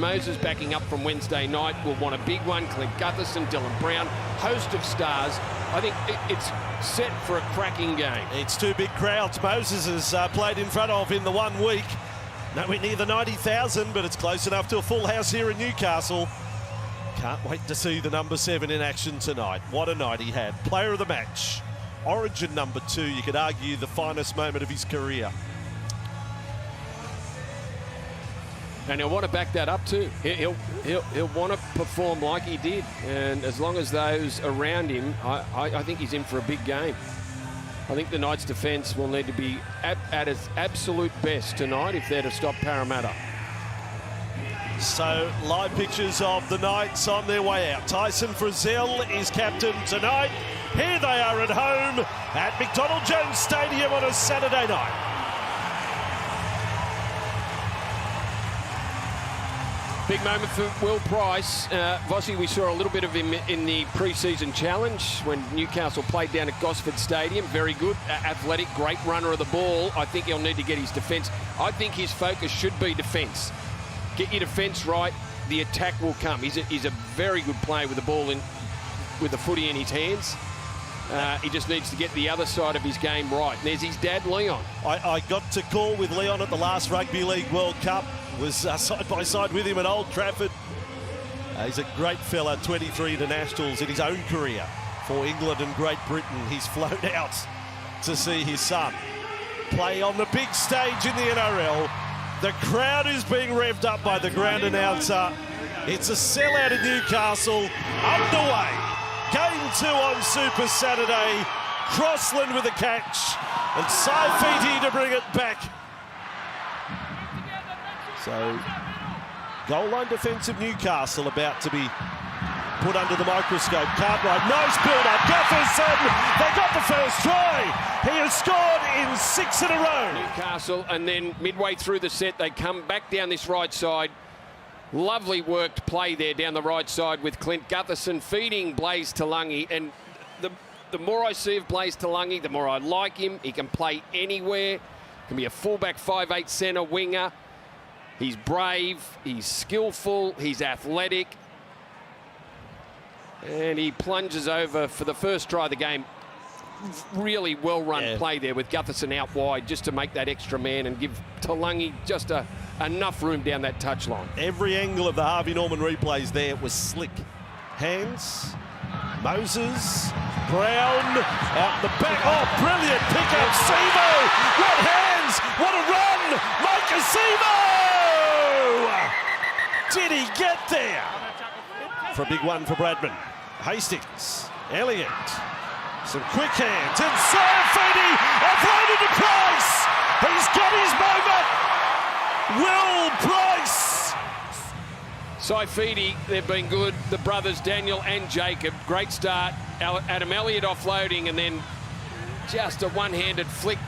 Moses backing up from Wednesday night will want a big one. Clint Gutherson, Dylan Brown, host of stars. I think it's set for a cracking game. It's two big crowds Moses has played in front of in the 1 week. Nowhere near the 90,000, but it's close enough to a full house here in Newcastle. Can't wait to see the number 7 in action tonight. What a night he had. Player of the match. Origin number 2, you could argue the finest moment of his career. And he'll want to back that up too. He'll want to perform like he did. And as long as those around him, I think he's in for a big game. I think the Knights' defence will need to be at its absolute best tonight if they're to stop Parramatta. So, live pictures of the Knights on their way out. Tyson Frizzell is captain tonight. Here they are at home at McDonald Jones Stadium on a Saturday night. Big moment for Will Price. Vossi, we saw a little bit of him in the pre-season challenge when Newcastle played down at Gosford Stadium. Very good, athletic, great runner of the ball. I think he'll need to get his defence. I think his focus should be defence. Get your defence right, the attack will come. He's a very good player with the ball with the footy in his hands. He just needs to get the other side of his game right. And there's his dad, Leon. I got to call with Leon at the last Rugby League World Cup. Was side by side with him at Old Trafford. He's a great fella, 23 internationals in his own career for England and Great Britain. He's flown out to see his son play on the big stage in the NRL. The crowd is being revved up by the ground announcer. It's a sellout in Newcastle. Underway. Game 2 on Super Saturday. Crossland with a catch. And Saifiti to bring it back. So, goal line defence of Newcastle about to be put under the microscope. Cartwright, nice build-up. Jefferson, they got the first try. He has scored in 6 in a row. Newcastle, and then midway through the set, they come back down this right side. Lovely worked play there down the right side with Clint Gutherson feeding Blaze Talangi. And the more I see of Blaze Talangi, the more I like him. He can play anywhere. Can be a fullback, 5'8" centre winger. He's brave, he's skillful, he's athletic. And he plunges over for the first try of the game. Really well-run play there with Gutherson out wide just to make that extra man and give Talangi just enough room down that touchline. Every angle of the Harvey Norman replays there was slick. Hands, Moses, Brown, out the back. Oh, brilliant pick-up, Sevo! What hands, what a run! Micah Sevo! Did he get there? For a big one for Bradman. Hastings, Elliott, some quick hands, and Saifiti offloaded to Price. He's got his moment. Will Price. Saifiti, they've been good. The brothers Daniel and Jacob, great start. Adam Elliott offloading, and then just a one-handed flick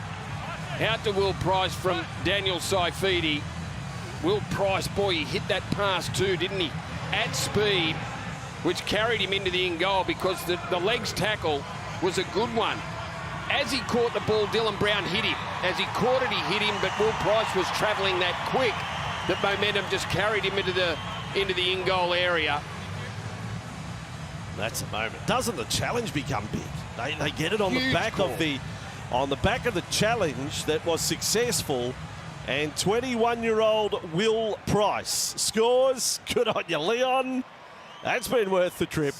out to Will Price from Daniel Saifiti. Will Price, boy, he hit that pass too, didn't he? At speed, which carried him into the in goal because the legs tackle was a good one. As he caught the ball, Dylan Brown hit him. As he caught it, he hit him, but Will Price was travelling that quick that momentum just carried him into the in goal area. That's a moment. Doesn't the challenge become big? They get it on the back of the challenge that was successful. And 21-year-old Will Price scores. Good on you, Leon. That's been worth the trip.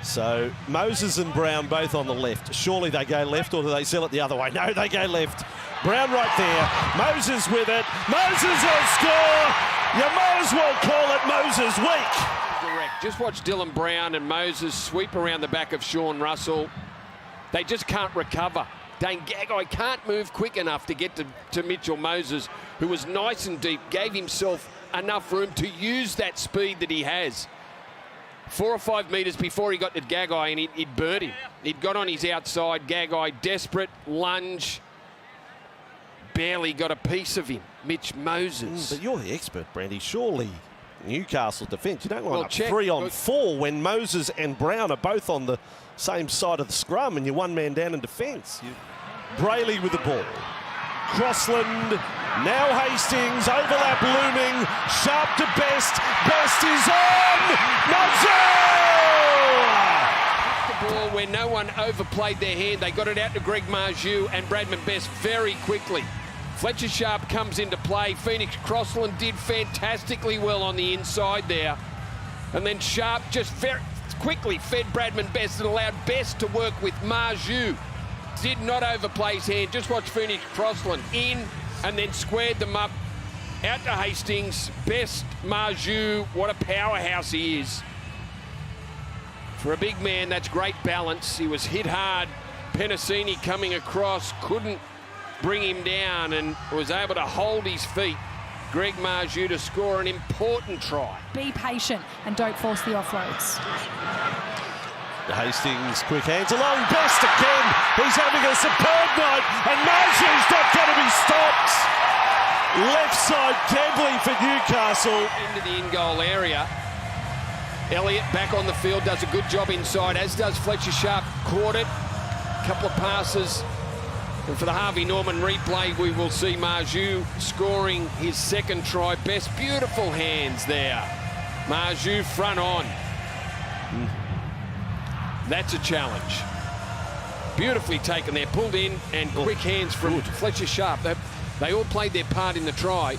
So Moses and Brown both on the left. Surely they go left, or do they sell it the other way? No, they go left. Brown right there. Moses with it. Moses will score. You may as well call it Moses week. Direct. Just watch Dylan Brown and Moses sweep around the back of Sean Russell. They just can't recover. Dane Gagai can't move quick enough to get to Mitchell Moses, who was nice and deep, gave himself enough room to use that speed that he has. 4 or 5 metres before he got to Gagai, and he'd burnt him. He'd got on his outside. Gagai, desperate, lunge. Barely got a piece of him. Mitch Moses. But you're the expert, Brandy. Surely Newcastle defence, you don't want 3 on 4 when Moses and Brown are both on the same side of the scrum and you're one man down in defence. Brayley with the ball. Crossland, now Hastings, overlap looming, Sharp to Best, Best is on, The ball where no one overplayed their hand. They got it out to Greg Marju and Bradman Best very quickly. Fletcher Sharp comes into play. Phoenix Crossland did fantastically well on the inside there. And then Sharp just very quickly fed Bradman Best and allowed Best to work with Marju. Did not overplay his hand. Just watch Phoenix Crossland in and then squared them up. Out to Hastings. Best, Marju. What a powerhouse he is. For a big man, that's great balance. He was hit hard. Penasini coming across, couldn't bring him down and was able to hold his feet. Greg Marju to score an important try. Be patient and don't force the offloads. Hastings, quick hands along, Best again. He's having a superb night, and Marju's not going to be stopped. Left side Kembley for Newcastle. Into the in-goal area. Elliott back on the field, does a good job inside, as does Fletcher Sharp. Caught it, couple of passes. And for the Harvey Norman replay, we will see Marju scoring his second try. Best, beautiful hands there. Marju front on. That's a challenge. Beautifully taken there, pulled in, and quick hands from Fletcher Sharp. They all played their part in the try.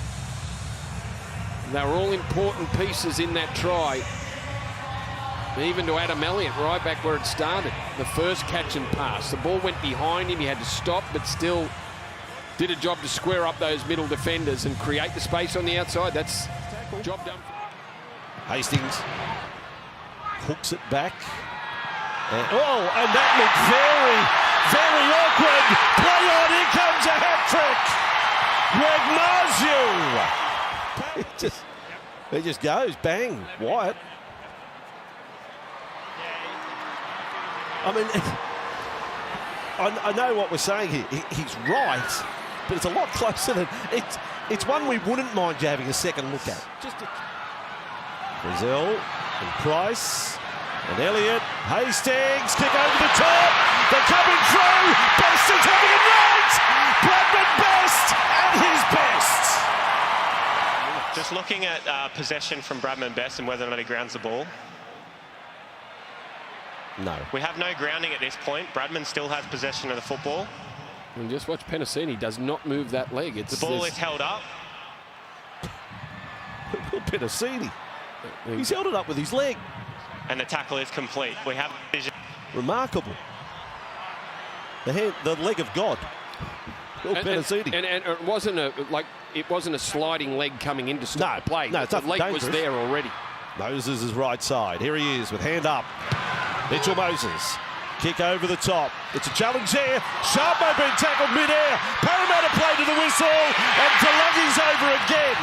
They were all important pieces in that try. Even to Adam Elliott, right back where it started. The first catch and pass. The ball went behind him. He had to stop, but still did a job to square up those middle defenders and create the space on the outside. That's job done. Hastings hooks it back. And that looked very, very awkward. Play on, here comes a hat-trick. Greg Marju. He just goes, bang, Wyatt. I mean, I know what we're saying here. He's right, but it's a lot closer than it's one we wouldn't mind you having a second look at. Brazil and Price and Elliott, Hastings, kick over the top. They're coming through. Best is having it right. Bradman Best at his best. Just looking at possession from Bradman Best and whether or not he grounds the ball. No. We have no grounding at this point. Bradman still has possession of the football. And just watch Penasini does not move that leg. The ball is held up. Penasini. He's held it up with his leg. And the tackle is complete. We have vision. Remarkable. The leg of God. Penasini. And it wasn't a sliding leg coming in to stop the play. No, it's the leg dangerous. was there already. Moses is right side. Here he is with hand up. Mitchell Moses. Kick over the top. It's a challenge there. Sharpo being tackled mid-air. Parramatta play to the whistle. And Kalungi's over again.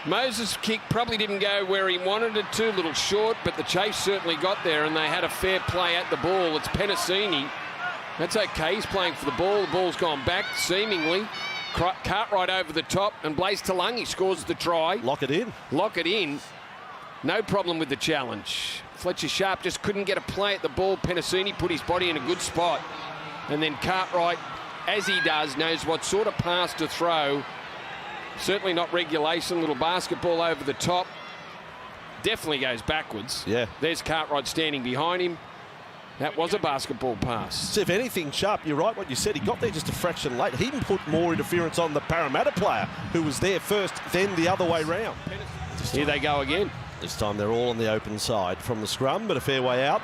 Moses' kick probably didn't go where he wanted it to. A little short, but the chase certainly got there, and they had a fair play at the ball. It's Penasini. That's okay. He's playing for the ball. The ball's gone back, seemingly. Cartwright over the top, and Blaze Talangi scores the try. Lock it in. Lock it in. No problem with the challenge. Fletcher Sharp just couldn't get a play at the ball. Penasini put his body in a good spot. And then Cartwright, as he does, knows what sort of pass to throw. Certainly not regulation. Little basketball over the top. Definitely goes backwards. Yeah. There's Cartwright standing behind him. That was a basketball pass. So if anything, Sharp, you're right what you said. He got there just a fraction late. He even put more interference on the Parramatta player who was there first, then the other way round. Here they go again. This time they're all on the open side from the scrum, but a fair way out.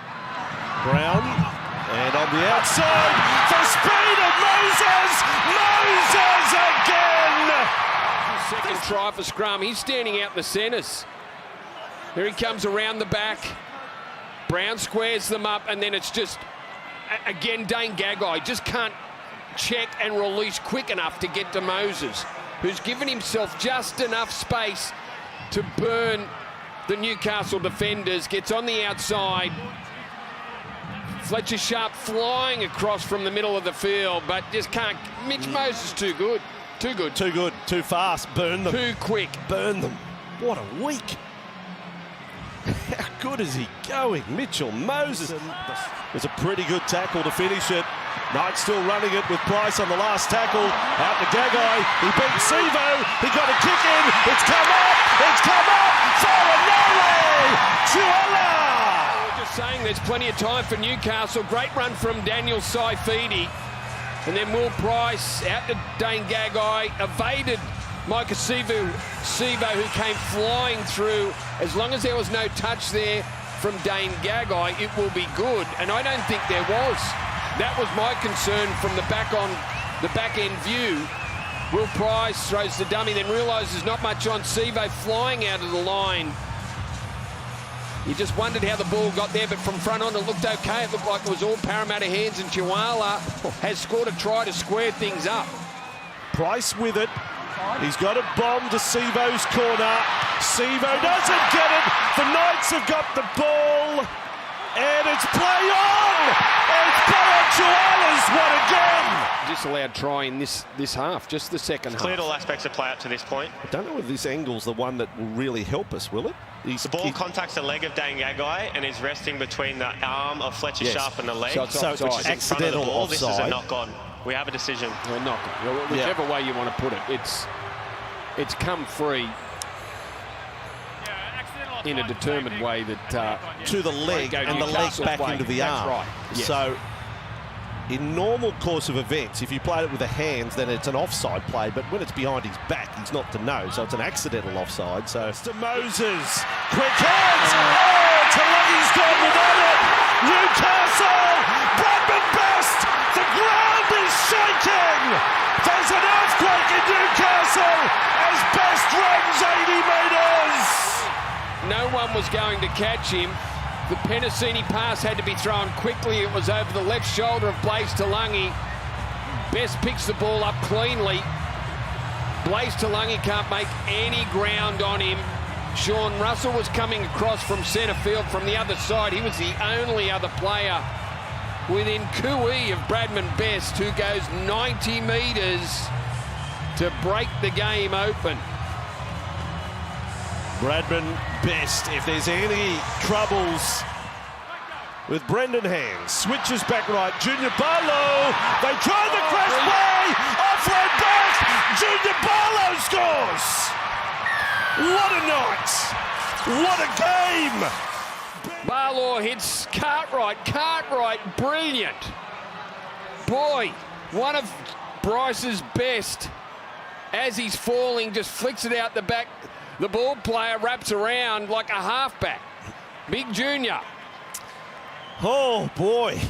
Brown, and on the outside, for speed of Moses! Moses again! Second try for scrum. He's standing out in the centres. Here he comes around the back. Brown squares them up, and then it's just, again, Dane Gagai just can't check and release quick enough to get to Moses, who's given himself just enough space to burn the Newcastle defenders. Gets on the outside. Fletcher Sharp flying across from the middle of the field, but just can't. Mitch Moses too good. Too good. Too good, too fast, burn them. Too quick. Burn them. What a week. How good is he going? Mitchell Moses. It's a pretty good tackle to finish it. Knight still running it with Price on the last tackle. Out to Gagai. He beat Sivo. He got a kick in. It's come up. It's come up. Farinelli. Chuala. We're just saying there's plenty of time for Newcastle. Great run from Daniel Saifidi. And then Will Price out to Dane Gagai. Evaded Micah Sivo, who came flying through. As long as there was no touch there from Dane Gagai, it will be good. And I don't think there was. That was my concern from the back end view. Will Price throws the dummy, then realises there's not much on Sivo flying out of the line. You just wondered how the ball got there, but from front on it looked okay. It looked like it was all Parramatta hands, and Chihuahua has scored a try to square things up. Price with it. He's got a bomb to Sivo's corner. Sivo doesn't get it. The Knights have got the ball. And it's play on! It's play on Chihuahua's one again! Disallowed try in this half, just the second half. Cleared all aspects of play up to this point. I don't know if this angle's the one that will really help us, will it? The ball contacts the leg of Dane Gagai and is resting between the arm of Fletcher Sharp and the leg. So it's offside. Which is Accidental in front of the ball. offside. This is a knock-on. We have a decision. Or knock-on. Whichever way you want to put it. It's come free in a determined way that to the leg and the leg back into the arm. Right. Yes. So in normal course of events, if you played it with the hands, then it's an offside play. But when it's behind his back, he's not to know. So it's an accidental offside. So it's to Moses. Quick hands. Oh, Talagi's gone without it. Newcastle. Bradman best. The ground is shaking. There's an earthquake in Newcastle as Best runs 80 metres. No one was going to catch him. The Penasini pass had to be thrown quickly. It was over the left shoulder of Blaise Talangi. Best picks the ball up cleanly. Blaise Talangi can't make any ground on him. Sean Russell was coming across from centre field from the other side. He was the only other player within cooee of Bradman Best, who goes 90 metres to break the game open. Bradman Best, if there's any troubles with Brendan Hands, switches back right. Junior Barlow, they try the crash play, offload back, Junior Barlow scores. What a night, what a game. Barlow hits Cartwright, brilliant. Boy, one of Bryce's best. As he's falling, just flicks it out the back. The ball player wraps around like a halfback. Big Junior. Oh, boy.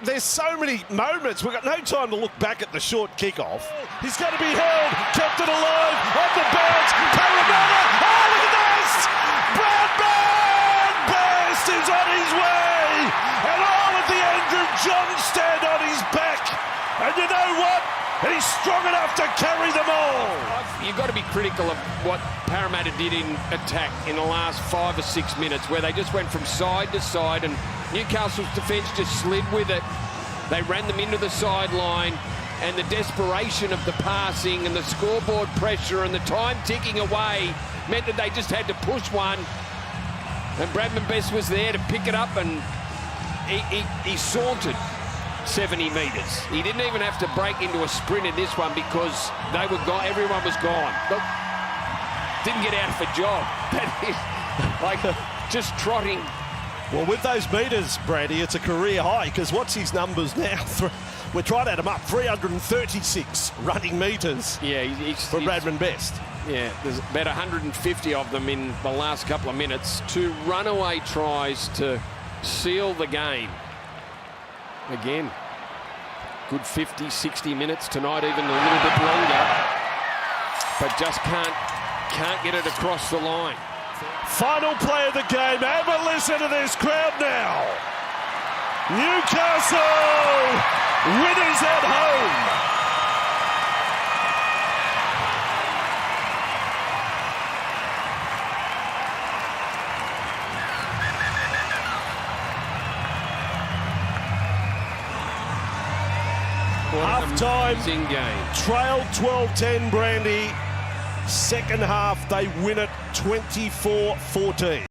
There's so many moments. We've got no time to look back at the short kickoff. He's got to be held, kept it alive, on the bounce. Parramatta. Oh, look at this! Bradman Best is on his way. And all of the Andrew John stand on his back. And you know what? He's strong enough to carry them all. You've got to be critical of what Parramatta did in attack in the last 5 or 6 minutes, where they just went from side to side and Newcastle's defence just slid with it. They ran them into the sideline, and the desperation of the passing and the scoreboard pressure and the time ticking away meant that they just had to push one. And Bradman Best was there to pick it up, and he sauntered 70 metres. He didn't even have to break into a sprint in this one because they were gone. Everyone was gone. Look, didn't get out of a job. That is like just trotting. Well, with those metres, Brady, it's a career high, because what's his numbers now? We're trying to add them up. 336 running metres. Yeah, for Bradman Best. Yeah, there's about 150 of them in the last couple of minutes. 2 runaway tries to seal the game. Again, good 50, 60 minutes tonight, even a little bit longer, but just can't get it across the line. Final play of the game. Have a listen to this crowd now. Newcastle winners at home. Half-time, game. trailed 12-10, Brandy. Second half, they win it 24-14.